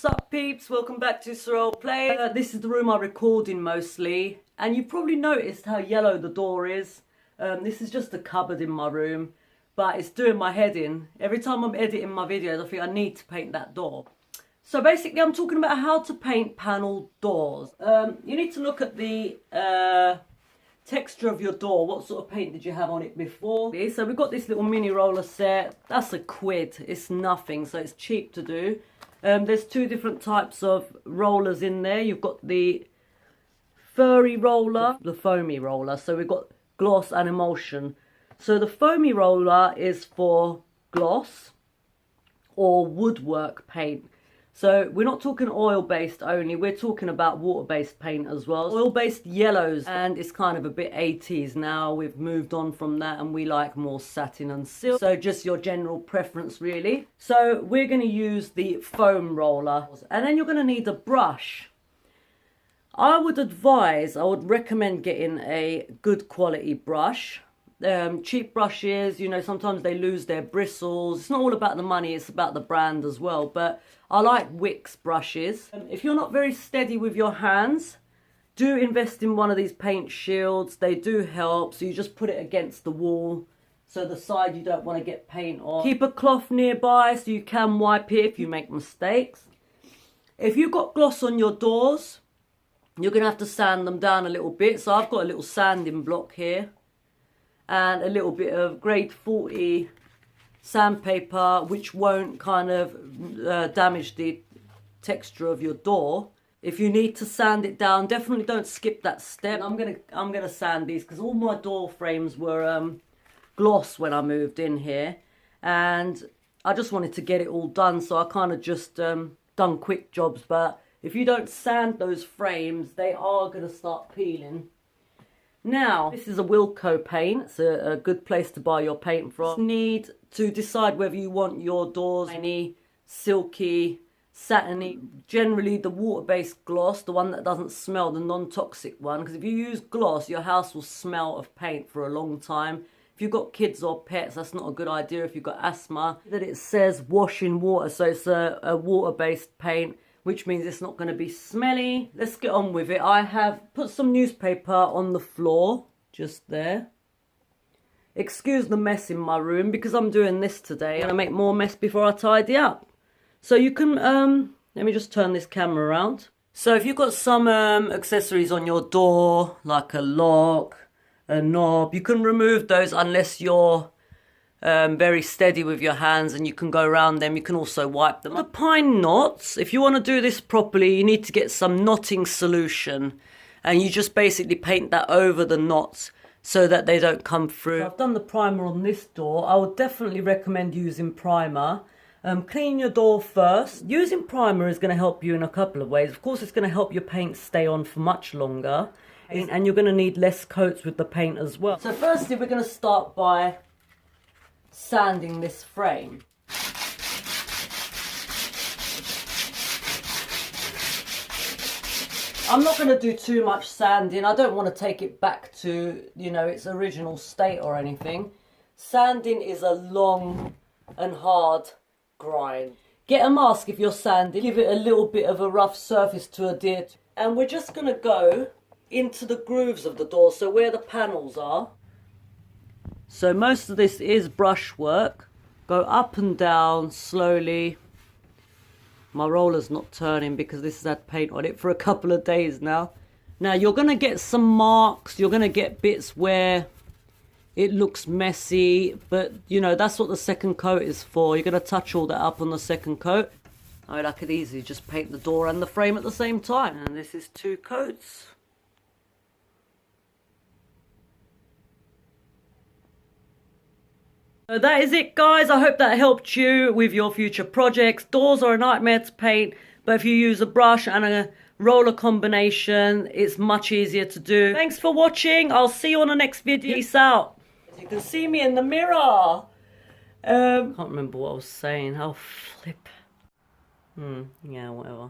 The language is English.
What's up, peeps? Welcome back to Sorrel Play. This is the room I record in mostly, and you've probably noticed how yellow the door is. This is just a cupboard in my room, but it's doing my head in. Every time I'm editing my videos, I think I need to paint that door. So basically, I'm talking about how to paint panel doors. You need to look at the texture of your door. What sort of paint did you have on it before? So we've got this little mini roller set. That's £1. It's nothing, so it's cheap to do. There's two different types of rollers in there. You've got the furry roller, the foamy roller. So we've got gloss and emulsion. So the foamy roller is for gloss or woodwork paint. So we're not talking oil-based only, we're talking about water-based paint as well. Oil-based yellows, and it's kind of a bit 80s now. We've moved on from that and we like more satin and silk. So just your general preference really. So we're going to use the foam roller. And then you're going to need a brush. I would recommend getting a good quality brush. Cheap brushes, you know, sometimes they lose their bristles. It's not all about the money, it's about the brand as well. But I like Wicks brushes. If you're not very steady with your hands, do invest in one of these paint shields. They do help. So you just put it against the wall, so the side you don't want to get paint on. Keep a cloth nearby so you can wipe it if you make mistakes. If you've got gloss on your doors, you're going to have to sand them down a little bit. So I've got a little sanding block here and a little bit of grade 40 sandpaper, which won't kind of damage the texture of your door. If you need to sand it down, definitely don't skip that step. I'm gonna sand these because all my door frames were gloss when I moved in here, and I just wanted to get it all done, so I kind of just done quick jobs. But if you don't sand those frames, they are gonna start peeling. Now, this is a Wilko paint. It's a good place to buy your paint from. You need to decide whether you want your doors shiny, silky, satiny. Generally, the water-based gloss, the one that doesn't smell, the non-toxic one. Because if you use gloss, your house will smell of paint for a long time. If you've got kids or pets, that's not a good idea. If you've got asthma, that it says wash in water, so it's a water-based paint, which means it's not going to be smelly. Let's get on with it. I have put some newspaper on the floor, just there. Excuse the mess in my room because I'm doing this today. I'm going to make more mess before I tidy up. So you can, let me just turn this camera around. So if you've got some accessories on your door, like a lock, a knob, you can remove those unless you're very steady with your hands, and you can go around them. You can also wipe them. The pine knots, if you want to do this properly, you need to get some knotting solution, and you just basically paint that over the knots so that they don't come through. So I've done the primer on this door. I would definitely recommend using primer. Clean your door first. Using primer is going to help you in a couple of ways. Of course, it's going to help your paint stay on for much longer, and you're going to need less coats with the paint as well. So firstly, we're going to start by sanding this frame. I'm not going to do too much sanding. I don't want to take it back to, you know, its original state or anything. Sanding is a long and hard grind. Get a mask if you're sanding. Give it a little bit of a rough surface to adhere to. And we're just going to go into the grooves of the door, so where the panels are. So most of this is brush work. Go up and down slowly. My roller's not turning because this has had paint on it for a couple of days now. Now you're going to get some marks. You're going to get bits where it looks messy. But, you know, that's what the second coat is for. You're going to touch all that up on the second coat. I mean, I could easily just paint the door and the frame at the same time. And this is 2 coats. So that is it, guys. I hope that helped you with your future projects. Doors are a nightmare to paint, but if you use a brush and a roller combination, it's much easier to do. Thanks for watching. I'll see you on the next video. Peace out. You can see me in the mirror. Can't remember what I was saying. I'll flip. Yeah, whatever.